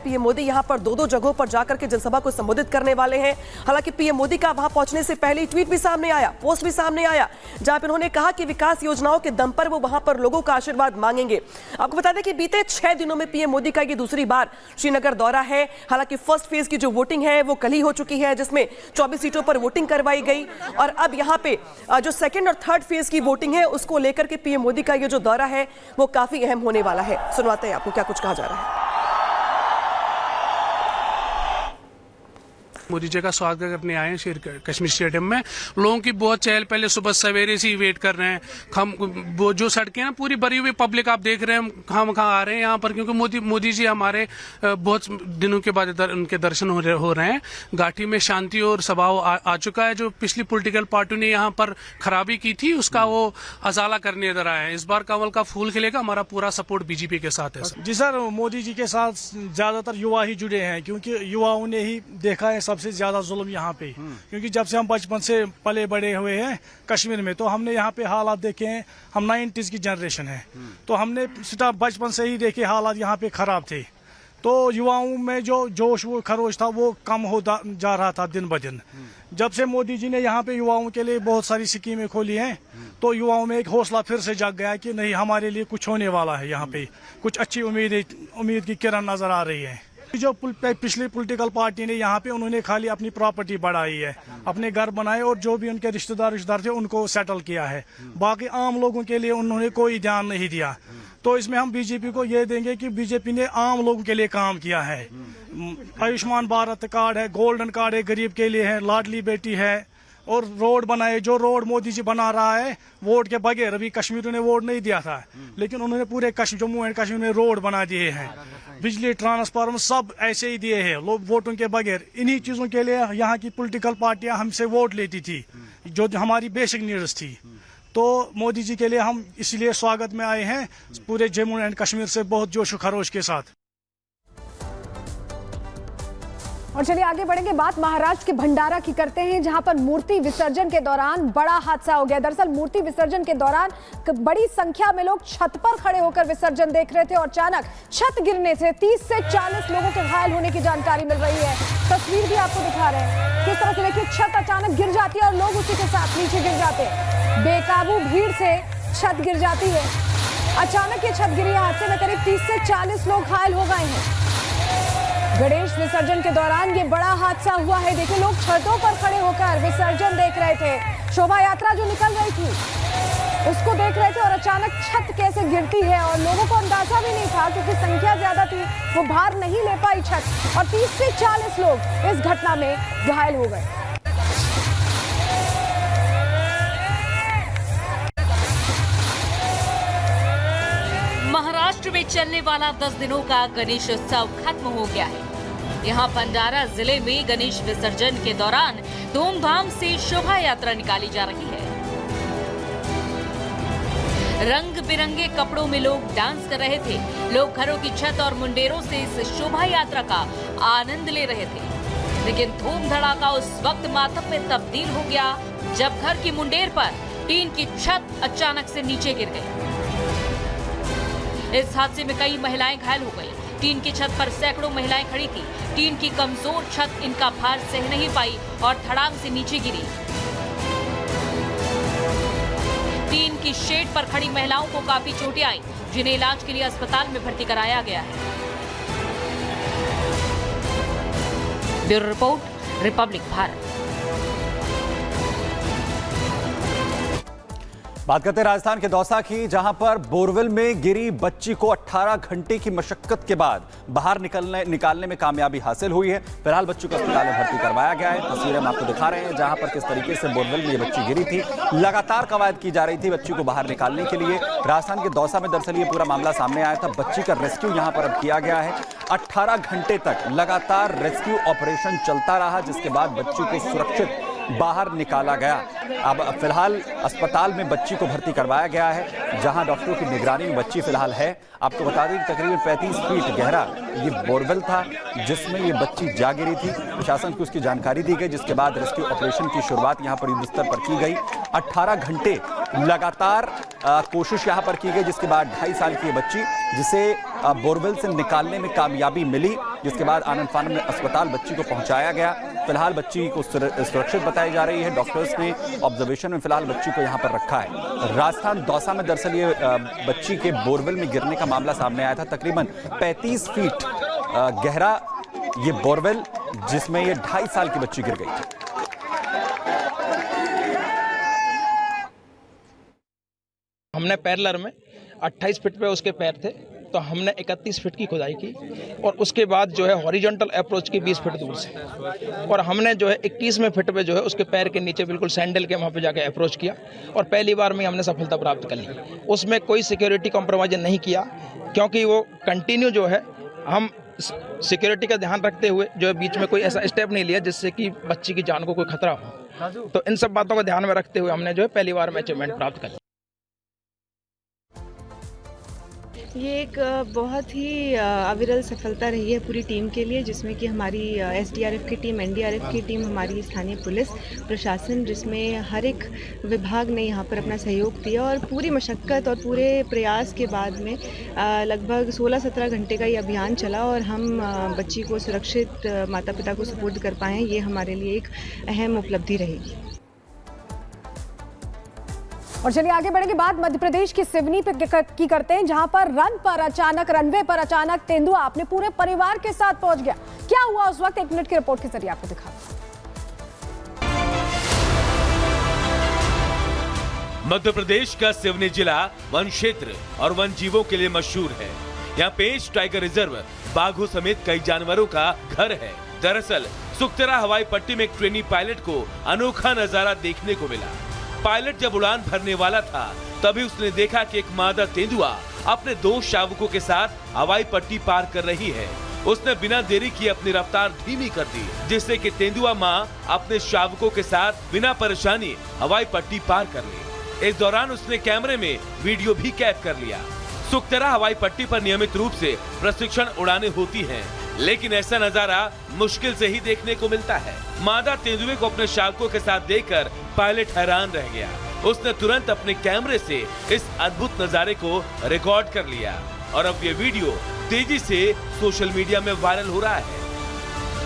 PM Modi यहां पर दो जगहों पर जाकर के जनसभा को संबोधित करने वाले हैं। हालांकि पीएम मोदी का वहां पहुंचने से पहले ट्वीट भी सामने आया, पोस्ट भी सामने आया, जहां पर उन्होंने कहा कि विकास योजनाओं के दम पर वो वहां पर लोगों का आशीर्वाद मांगेंगे। आपको बता दें कि बीते 6 दिनों में पीएम मोदी का ये दूसरी बार श्रीनगर दौरा है। हालांकि फर्स्ट फेज की जो वोटिंग है वो कल ही हो चुकी है, जिसमें 24 सीटों पर वोटिंग करवाई गई और अब यहां पे जो सेकंड और थर्ड फेज की वोटिंग है उसको लेकर के पीएम मोदी का ये जो दौरा है वो काफी अहम होने वाला है। सुनवाते हैं आपको क्या कुछ कहा जा रहा है। मोदी जी का स्वागत करने आए हैं कश्मीर स्टेडियम में। लोगों की बहुत चहल पहले सुबह सवेरे से ही वेट कर रहे हैं। हम वो जो सड़कें ना पूरी भरी हुई पब्लिक आप देख रहे हैं, हम कहाँ आ रहे हैं यहाँ पर, क्योंकि मोदी जी हमारे बहुत दिनों के बाद उनके दर्शन हो रहे हैं। घाटी में शांति और स्वभाव आ चुका है। जो पिछली पॉलिटिकल पार्टी ने यहाँ पर खराबी की थी उसका वो अजाला करने इधर आए हैं। इस बार कमल का फूल खिलेगा, हमारा पूरा सपोर्ट बीजेपी के साथ है। जी सर, मोदी जी के साथ ज्यादातर युवा ही जुड़े हैं, क्योंकि युवाओं ने ही देखा है सबसे ज्यादा जुल्म यहाँ पे। क्योंकि जब से हम बचपन से पले बड़े हुए हैं कश्मीर में, तो हमने यहाँ पे हालात देखे हैं। हम 90s की जनरेशन है, तो हमने बचपन से ही देखे हालात यहाँ पे खराब थे। तो युवाओं में जो जोश वो खरोश था वो कम होता जा रहा था दिन ब दिन। जब से मोदी जी ने यहाँ पे युवाओं के लिए बहुत सारी स्कीमें खोली हैं, तो युवाओं में एक हौसला फिर से जग गया कि नहीं, हमारे लिए कुछ होने वाला है। यहाँ पे कुछ अच्छी उम्मीद की किरण नजर आ रही है। जो पिछली पॉलिटिकल पार्टी ने यहाँ पे उन्होंने खाली अपनी प्रॉपर्टी बढ़ाई है, अपने घर बनाए और जो भी उनके रिश्तेदार थे उनको सेटल किया है। बाकी आम लोगों के लिए उन्होंने कोई ध्यान नहीं दिया। तो इसमें हम बीजेपी को ये देंगे कि बीजेपी ने आम लोगों के लिए काम किया है। आयुष्मान भारत कार्ड है, गोल्डन कार्ड है, गरीब के लिए है, लाडली बेटी है, और रोड बनाए। जो रोड मोदी जी बना रहा है वोट के बगैर, अभी कश्मीर ने वोट नहीं दिया था, लेकिन उन्होंने पूरे जम्मू एंड कश्मीर में रोड बना दिए हैं। बिजली, ट्रांसफार्मर सब ऐसे ही दिए हैं लोग वोटों के बगैर। इन्हीं चीजों के लिए यहाँ की पॉलिटिकल पार्टियां हमसे वोट लेती थी, जो हमारी बेसिक नीड्स थी। तो मोदी जी के लिए हम इसलिए स्वागत में आए हैं पूरे जम्मू एंड कश्मीर से बहुत जोश खरोश के साथ। और चलिए आगे बढ़ेंगे, बात महाराष्ट्र के भंडारा की करते हैं, जहां पर मूर्ति विसर्जन के दौरान बड़ा हादसा हो गया। दरअसल मूर्ति विसर्जन के दौरान बड़ी संख्या में लोग छत पर खड़े होकर विसर्जन देख रहे थे और अचानक छत गिरने से 30 से 40 लोगों के घायल होने की जानकारी मिल रही है। तस्वीर भी आपको दिखा रहे हैं किस तरह से। देखिए, छत अचानक गिर जाती है और लोग उसी के साथ नीचे गिर जाते हैं। बेकाबू भीड़ से छत गिर जाती है। अचानक ये छत गिरी हादसे में करीब 30 से 40 लोग घायल हो गए हैं। गणेश विसर्जन के दौरान ये बड़ा हादसा हुआ है। देखिए, लोग छतों पर खड़े होकर विसर्जन देख रहे थे। शोभा यात्रा जो निकल रही थी उसको देख रहे थे और अचानक छत कैसे गिरती है, और लोगों को अंदाजा भी नहीं था क्योंकि संख्या ज्यादा थी, वो भार नहीं ले पाई छत, और 30 से 40 लोग इस घटना में घायल हो गए। महाराष्ट्र में चलने वाला 10 दिनों का गणेश उत्सव खत्म हो गया है। यहाँ भंडारा जिले में गणेश विसर्जन के दौरान धूमधाम से शोभा यात्रा निकाली जा रही है। रंग बिरंगे कपड़ों में लोग डांस कर रहे थे। लोग घरों की छत और मुंडेरों से इस शोभा यात्रा का आनंद ले रहे थे। लेकिन धूम धड़ाका उस वक्त मातम में तब्दील हो गया जब घर की मुंडेर पर टीन की छत अचानक से नीचे गिर गई। इस हादसे में कई महिलाएं घायल हो गई। टीन की छत पर सैकड़ों महिलाएं खड़ी थी। टीन की कमजोर छत इनका भार सह नहीं पाई और धड़ाम से नीचे गिरी। टीन की शेड पर खड़ी महिलाओं को काफी चोटें आईं, जिन्हें इलाज के लिए अस्पताल में भर्ती कराया गया है। Bureau report, Republic Bharat. बात करते हैं राजस्थान के दौसा की, जहां पर बोरवेल में गिरी बच्ची को 18 घंटे की मशक्कत के बाद बाहर निकालने में कामयाबी हासिल हुई है। फिलहाल बच्ची को अस्पताल में भर्ती करवाया गया है। तस्वीरें हम आपको दिखा रहे हैं जहां पर किस तरीके से बोरवेल में ये बच्ची गिरी थी। लगातार कवायद की जा रही थी बच्ची को बाहर निकालने के लिए। राजस्थान के दौसा में दरअसल ये पूरा मामला सामने आया था। बच्ची का रेस्क्यू यहां पर अब किया गया है। 18 घंटे तक लगातार रेस्क्यू ऑपरेशन चलता रहा, जिसके बाद बच्ची को सुरक्षित बाहर निकाला गया। अब फिलहाल अस्पताल में बच्ची को भर्ती करवाया गया है, जहां डॉक्टरों की निगरानी में बच्ची फिलहाल है। आपको बता दें कि तकरीबन 35 फीट गहरा ये बोरवेल था जिसमें ये बच्ची जा गिरी थी। प्रशासन को उसकी जानकारी दी गई, जिसके बाद रेस्क्यू ऑपरेशन की शुरुआत यहां पर युद्ध स्तर पर की गई। 18 घंटे लगातार कोशिश यहां पर की गई, जिसके बाद 2.5 साल की बच्ची जिसे बोरवेल से निकालने में कामयाबी मिली। जिसके बाद आनंद फानन में अस्पताल बच्ची को पहुंचाया गया। फिलहाल बच्ची को सुरक्षित बताई जा रही है। डॉक्टर्स ने ऑब्जर्वेशन में फिलहाल बच्ची को यहां पर रखा है। राजस्थान दौसा में दरअसल ये बच्ची के बोरवेल में गिरने का मामला सामने आया था। तकरीबन 35 फीट गहरा ये बोरवेल, जिसमें ये 2.5 साल की बच्ची गिर गई थी। हमने पैरेलर में 28 फीट पे उसके पैर थे, तो हमने 31 फीट की खुदाई की और उसके बाद जो है हॉरिजॉन्टल अप्रोच की 20 फीट दूर से, और हमने जो है 21वें फीट पे जो है उसके पैर के नीचे बिल्कुल सैंडल के वहाँ पे जाके अप्रोच किया और पहली बार में हमने सफलता प्राप्त कर ली। उसमें कोई सिक्योरिटी कॉम्प्रोमाइज नहीं किया, क्योंकि वो कंटिन्यू जो है हम सिक्योरिटी का ध्यान रखते हुए जो है बीच में कोई ऐसा स्टेप नहीं लिया जिससे कि बच्ची की जान को कोई खतरा हो। तो इन सब बातों को ध्यान में रखते हुए हमने जो है पहली बार में अचीवमेंट प्राप्त कर। ये एक बहुत ही अविरल सफलता रही है पूरी टीम के लिए, जिसमें कि हमारी एसडीआरएफ की टीम, एनडीआरएफ की टीम, हमारी स्थानीय पुलिस प्रशासन, जिसमें हर एक विभाग ने यहाँ पर अपना सहयोग दिया और पूरी मशक्क़त और पूरे प्रयास के बाद में लगभग 16-17 घंटे का ये अभियान चला और हम बच्ची को सुरक्षित माता पिता को सुपुर्द कर पाएँ। ये हमारे लिए एक अहम उपलब्धि रहेगी। और चलिए आगे बढ़ेंगे, बात मध्य प्रदेश की सिवनी पे की करते हैं, जहां पर रनवे पर अचानक तेंदुआ अपने पूरे परिवार के साथ पहुंच गया। क्या हुआ उस वक्त, 1 मिनट की रिपोर्ट के जरिए आपको दिखाते हैं। मध्य प्रदेश का सिवनी जिला वन क्षेत्र और वन जीवों के लिए मशहूर है। यहाँ पेंच टाइगर रिजर्व बाघों समेत कई जानवरों का घर है। दरअसल सुक्तरा हवाई पट्टी में एक ट्रेनी पायलट को अनोखा नजारा देखने को मिला। पायलट जब उड़ान भरने वाला था तभी उसने देखा कि एक मादा तेंदुआ अपने 2 शावकों के साथ हवाई पट्टी पार कर रही है। उसने बिना देरी किए अपनी रफ्तार धीमी कर दी, जिससे कि तेंदुआ मां अपने शावकों के साथ बिना परेशानी हवाई पट्टी पार कर ली। इस दौरान उसने कैमरे में वीडियो भी कैद कर लिया। सुक्तरा हवाई पट्टी पर नियमित रूप से प्रशिक्षण उड़ानें होती हैं, लेकिन ऐसा नजारा मुश्किल से ही देखने को मिलता है। मादा तेंदुए को अपने शावकों के साथ देखकर पायलट हैरान रह गया। उसने तुरंत अपने कैमरे से इस अद्भुत नजारे को रिकॉर्ड कर लिया और अब ये वीडियो तेजी से सोशल मीडिया में वायरल हो रहा है।